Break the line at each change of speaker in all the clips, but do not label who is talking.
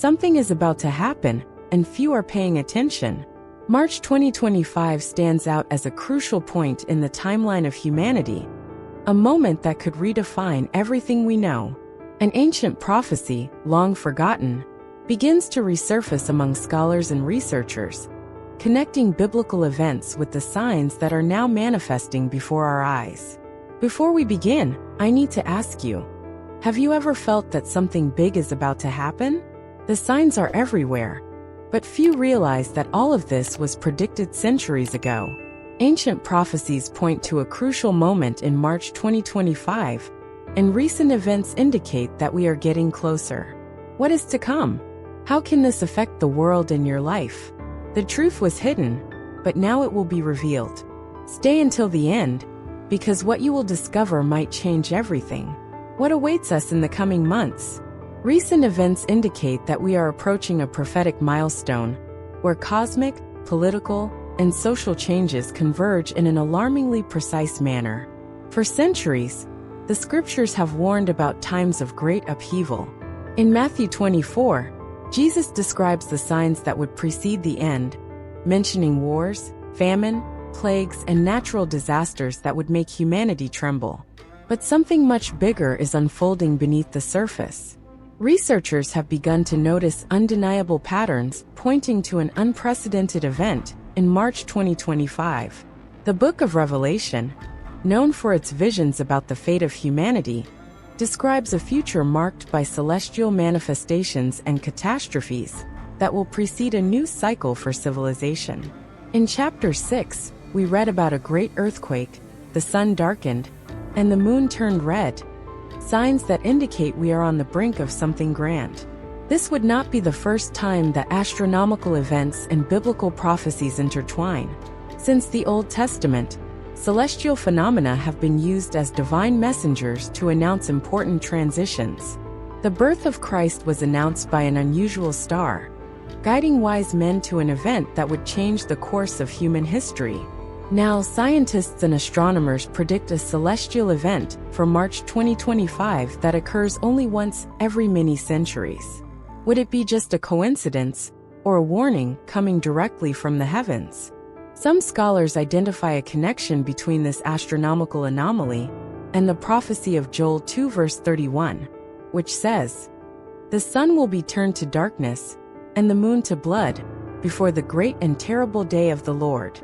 Something is about to happen, and few are paying attention. March 2025 stands out as a crucial point in the timeline of humanity, a moment that could redefine everything we know. An ancient prophecy, long forgotten, begins to resurface among scholars and researchers, connecting biblical events with the signs that are now manifesting before our eyes. Before we begin, I need to ask you, have you ever felt that something big is about to happen? The signs are everywhere, but few realize that all of this was predicted centuries ago. Ancient prophecies point to a crucial moment in March 2025, and recent events indicate that we are getting closer. What is to come? How can this affect the world and your life? The truth was hidden, but now it will be revealed. Stay until the end, because what you will discover might change everything. What awaits us in the coming months? Recent events indicate that we are approaching a prophetic milestone, where cosmic, political, and social changes converge in an alarmingly precise manner. For centuries, the scriptures have warned about times of great upheaval. In Matthew 24, Jesus describes the signs that would precede the end, mentioning wars, famine, plagues, and natural disasters that would make humanity tremble. But something much bigger is unfolding beneath the surface. Researchers have begun to notice undeniable patterns pointing to an unprecedented event in March 2025. The Book of Revelation, known for its visions about the fate of humanity, describes a future marked by celestial manifestations and catastrophes that will precede a new cycle for civilization. In Chapter 6, we read about a great earthquake, the sun darkened, and the moon turned red, signs that indicate we are on the brink of something grand. This would not be the first time that astronomical events and biblical prophecies intertwine. Since the Old Testament, celestial phenomena have been used as divine messengers to announce important transitions. The birth of Christ was announced by an unusual star, guiding wise men to an event that would change the course of human history. Now, scientists and astronomers predict a celestial event for March 2025 that occurs only once every many centuries. Would it be just a coincidence, or a warning coming directly from the heavens? Some scholars identify a connection between this astronomical anomaly and the prophecy of Joel 2 verse 31, which says, "The sun will be turned to darkness, and the moon to blood, before the great and terrible day of the Lord."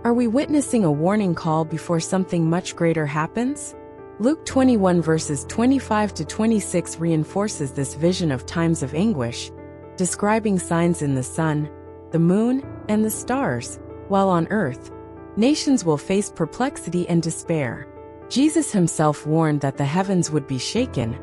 Are we witnessing a warning call before something much greater happens? Luke 21 verses 25 to 26 reinforces this vision of times of anguish, describing signs in the sun, the moon, and the stars. While on earth, nations will face perplexity and despair. Jesus himself warned that the heavens would be shaken,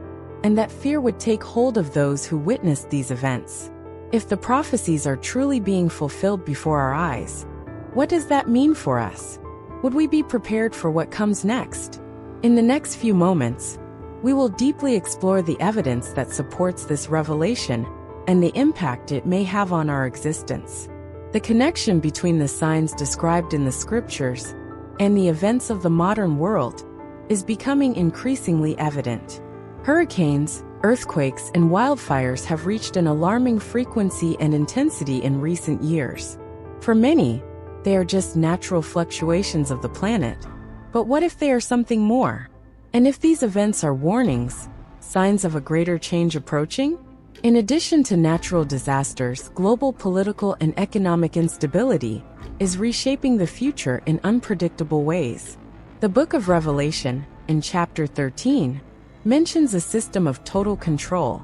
and that fear would take hold of those who witnessed these events. If the prophecies are truly being fulfilled before our eyes, what does that mean for us? Would we be prepared for what comes next? In the next few moments, we will deeply explore the evidence that supports this revelation and the impact it may have on our existence. The connection between the signs described in the scriptures and the events of the modern world is becoming increasingly evident. Hurricanes, earthquakes, and wildfires have reached an alarming frequency and intensity in recent years. For many, they are just natural fluctuations of the planet. But what if they are something more? And if these events are warnings, signs of a greater change approaching? In addition to natural disasters, global political and economic instability is reshaping the future in unpredictable ways. The Book of Revelation, in chapter 13, mentions a system of total control,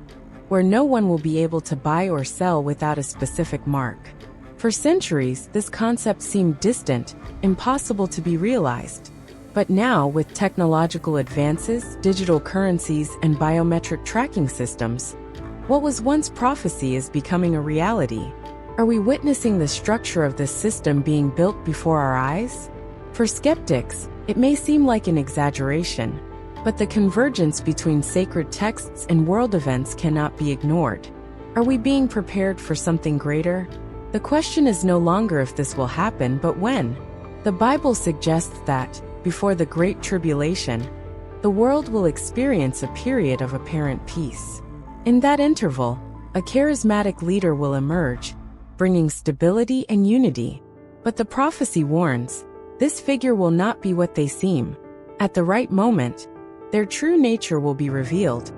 where no one will be able to buy or sell without a specific mark. For centuries, this concept seemed distant, impossible to be realized. But now, with technological advances, digital currencies, and biometric tracking systems, what was once prophecy is becoming a reality. Are we witnessing the structure of this system being built before our eyes? For skeptics, it may seem like an exaggeration, but the convergence between sacred texts and world events cannot be ignored. Are we being prepared for something greater? The question is no longer if this will happen, but when. The Bible suggests that, before the Great Tribulation, the world will experience a period of apparent peace. In that interval, A charismatic leader will emerge, bringing stability and unity. But the prophecy warns, this figure will not be what they seem. At the right moment, their true nature will be revealed,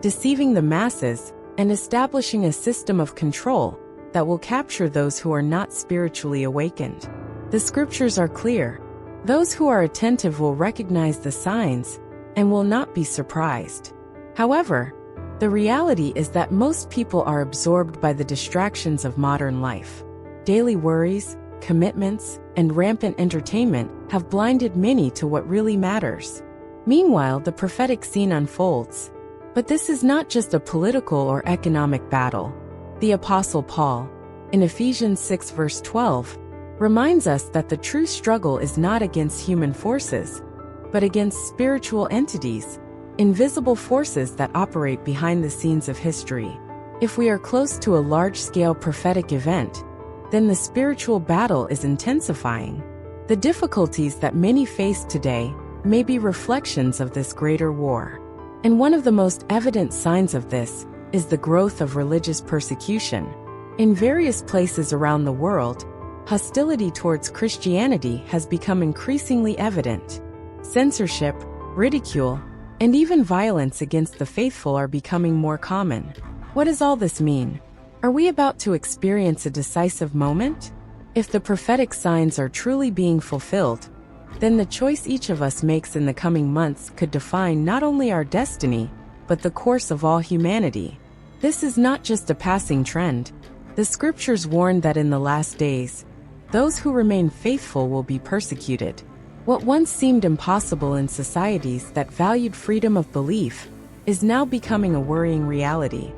deceiving the masses and establishing a system of control that will capture those who are not spiritually awakened. The scriptures are clear. Those who are attentive will recognize the signs and will not be surprised. However, the reality is that most people are absorbed by the distractions of modern life. Daily worries, commitments, and rampant entertainment have blinded many to what really matters. Meanwhile, the prophetic scene unfolds. But this is not just a political or economic battle. The Apostle Paul, in Ephesians 6 verse 12, reminds us that the true struggle is not against human forces, but against spiritual entities, invisible forces that operate behind the scenes of history. If we are close to a large-scale prophetic event, then the spiritual battle is intensifying. The difficulties that many face today may be reflections of this greater war. And one of the most evident signs of this is the growth of religious persecution. In various places around the world, hostility towards Christianity has become increasingly evident. Censorship, ridicule, and even violence against the faithful are becoming more common. What does all this mean? Are we about to experience a decisive moment? If the prophetic signs are truly being fulfilled, then the choice each of us makes in the coming months could define not only our destiny, but the course of all humanity. This is not just a passing trend. The scriptures warn that in the last days, those who remain faithful will be persecuted. What once seemed impossible in societies that valued freedom of belief is now becoming a worrying reality.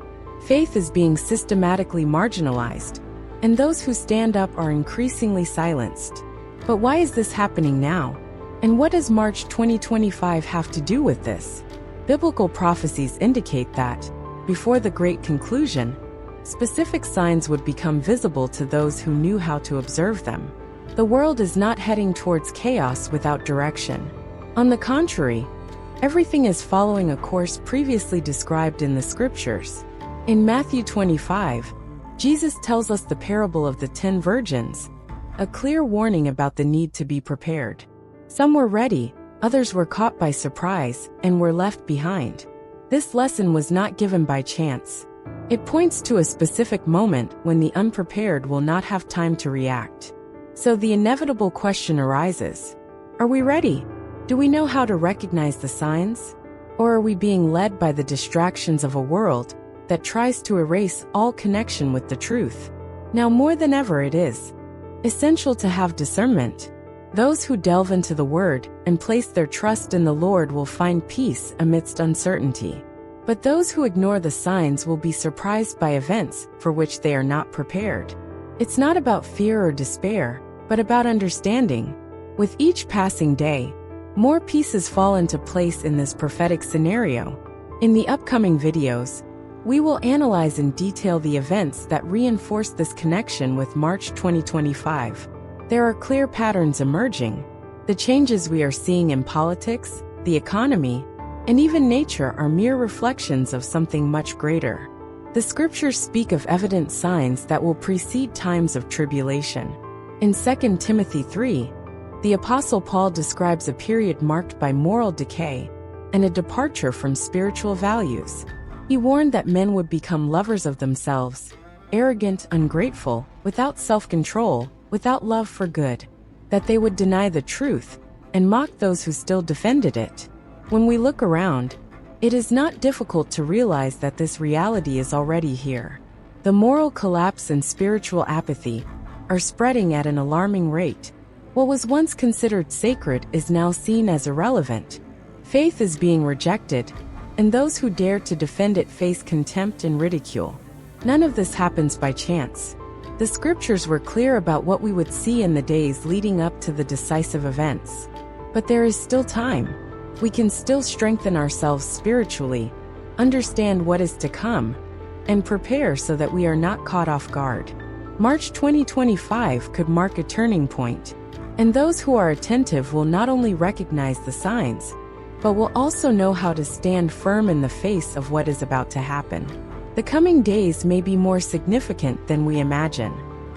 Faith is being systematically marginalized, and those who stand up are increasingly silenced. But why is this happening now? And what does March 2025 have to do with this? Biblical prophecies indicate that, before the great conclusion, specific signs would become visible to those who knew how to observe them. The world is not heading towards chaos without direction. On the contrary, everything is following a course previously described in the scriptures. In Matthew 25, Jesus tells us the parable of the 10 virgins, a clear warning about the need to be prepared. Some were ready, others were caught by surprise, and were left behind. This lesson was not given by chance. It points to a specific moment when the unprepared will not have time to react. So the inevitable question arises: are we ready? Do we know how to recognize the signs? Or are we being led by the distractions of a world that tries to erase all connection with the truth? Now more than ever it is essential to have discernment. Those who delve into the Word and place their trust in the Lord will find peace amidst uncertainty. But those who ignore the signs will be surprised by events for which they are not prepared. It's not about fear or despair, but about understanding. With each passing day, more pieces fall into place in this prophetic scenario. In the upcoming videos, we will analyze in detail the events that reinforce this connection with March 2025. There are clear patterns emerging. The changes we are seeing in politics, the economy, and even nature are mere reflections of something much greater. The scriptures speak of evident signs that will precede times of tribulation. In 2 Timothy 3, the Apostle Paul describes a period marked by moral decay and a departure from spiritual values. He warned that men would become lovers of themselves, arrogant, ungrateful, without self-control, without love for good, that they would deny the truth and mock those who still defended it. When we look around, it is not difficult to realize that this reality is already here. The moral collapse and spiritual apathy are spreading at an alarming rate. What was once considered sacred is now seen as irrelevant. Faith is being rejected, and those who dare to defend it face contempt and ridicule. None of this happens by chance. The scriptures were clear about what we would see in the days leading up to the decisive events. But there is still time. We can still strengthen ourselves spiritually, understand what is to come, and prepare so that we are not caught off guard. March 2025 could mark a turning point, and those who are attentive will not only recognize the signs, but will also know how to stand firm in the face of what is about to happen. The coming days may be more significant than we imagine.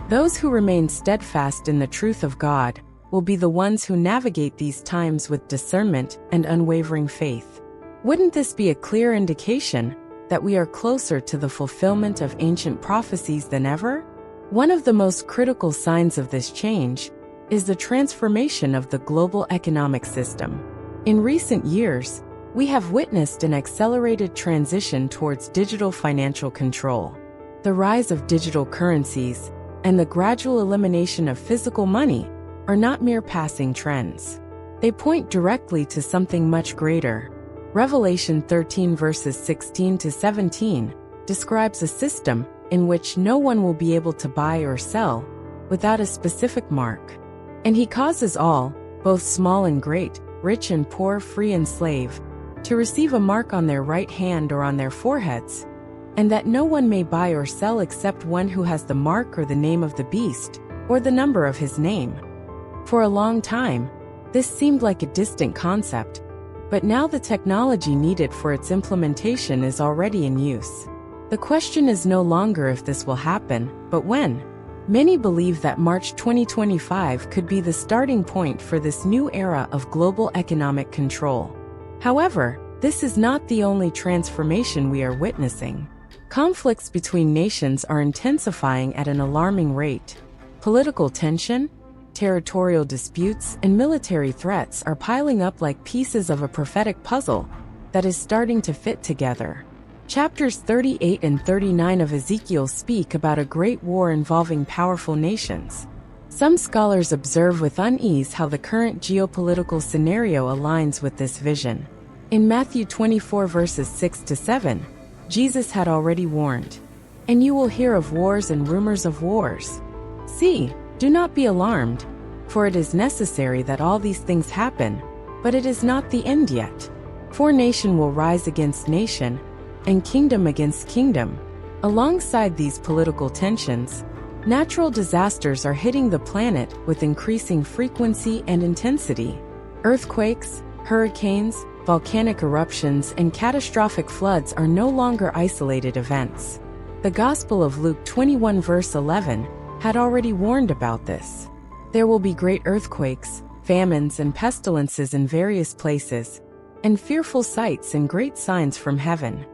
Those who remain steadfast in the truth of God will be the ones who navigate these times with discernment and unwavering faith. Wouldn't this be a clear indication that we are closer to the fulfillment of ancient prophecies than ever? One of the most critical signs of this change is the transformation of the global economic system. In recent years, we have witnessed an accelerated transition towards digital financial control. The rise of digital currencies and the gradual elimination of physical money are not mere passing trends. They point directly to something much greater. Revelation 13 verses 16 to 17 describes a system in which no one will be able to buy or sell without a specific mark. And he causes all, both small and great, rich and poor, free and slave, to receive a mark on their right hand or on their foreheads, and that no one may buy or sell except one who has the mark or the name of the beast, or the number of his name. For a long time, this seemed like a distant concept, but now the technology needed for its implementation is already in use. The question is no longer if this will happen, but when. Many believe that March 2025 could be the starting point for this new era of global economic control. However, this is not the only transformation we are witnessing. Conflicts between nations are intensifying at an alarming rate. Political tension, territorial disputes, and military threats are piling up like pieces of a prophetic puzzle that is starting to fit together. Chapters 38 and 39 of Ezekiel speak about a great war involving powerful nations. Some scholars observe with unease how the current geopolitical scenario aligns with this vision. In Matthew 24 verses 6 to 7, Jesus had already warned, "And you will hear of wars and rumors of wars. See, do not be alarmed, for it is necessary that all these things happen, but it is not the end yet. For nation will rise against nation, and kingdom against kingdom." Alongside these political tensions, natural disasters are hitting the planet with increasing frequency and intensity. Earthquakes, hurricanes, volcanic eruptions, and catastrophic floods are no longer isolated events. The Gospel of Luke 21 verse 11 had already warned about this. There will be great earthquakes, famines, and pestilences in various places, and fearful sights and great signs from heaven.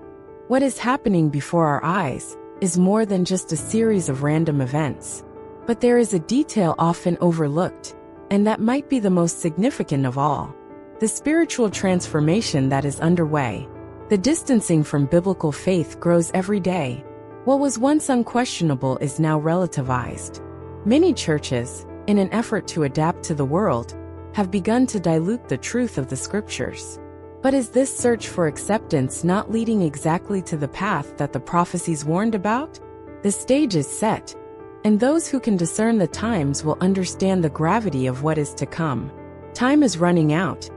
What is happening before our eyes is more than just a series of random events. But there is a detail often overlooked, and that might be the most significant of all: the spiritual transformation that is underway. The distancing from biblical faith grows every day. What was once unquestionable is now relativized. Many churches, in an effort to adapt to the world, have begun to dilute the truth of the scriptures. But is this search for acceptance not leading exactly to the path that the prophecies warned about? The stage is set, and those who can discern the times will understand the gravity of what is to come. Time is running out,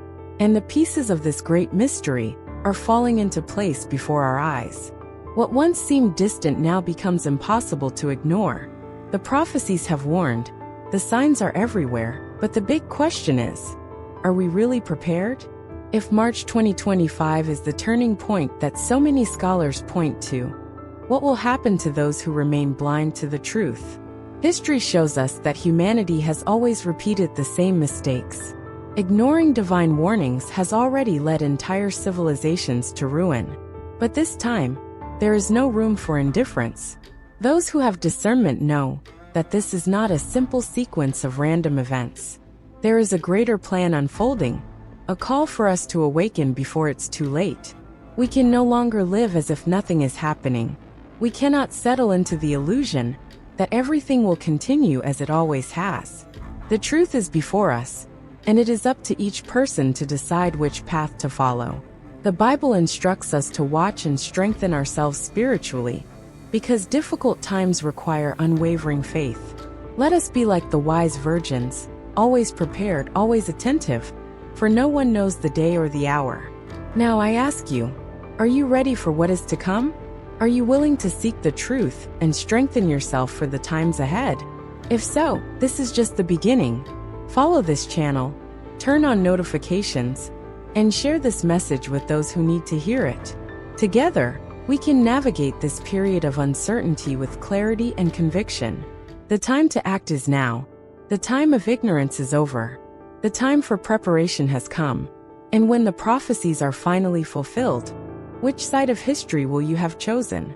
and the pieces of this great mystery are falling into place before our eyes. What once seemed distant now becomes impossible to ignore. The prophecies have warned, the signs are everywhere, but the big question is, are we really prepared? If March 2025 is the turning point that so many scholars point to, what will happen to those who remain blind to the truth? History shows us that humanity has always repeated the same mistakes. Ignoring divine warnings has already led entire civilizations to ruin. But this time, there is no room for indifference. Those who have discernment know that this is not a simple sequence of random events. There is a greater plan unfolding, a call for us to awaken before it's too late. We can no longer live as if nothing is happening. We cannot settle into the illusion that everything will continue as it always has. The truth is before us, and it is up to each person to decide which path to follow. The Bible instructs us to watch and strengthen ourselves spiritually, because difficult times require unwavering faith. Let us be like the wise virgins, always prepared, always attentive, for no one knows the day or the hour. Now I ask you, are you ready for what is to come? Are you willing to seek the truth and strengthen yourself for the times ahead? If so, this is just the beginning. Follow this channel, turn on notifications, and share this message with those who need to hear it. Together, We can navigate this period of uncertainty with clarity and conviction. The time to act is now. The time of ignorance is over. The time for preparation has come. And when the prophecies are finally fulfilled, which side of history will you have chosen?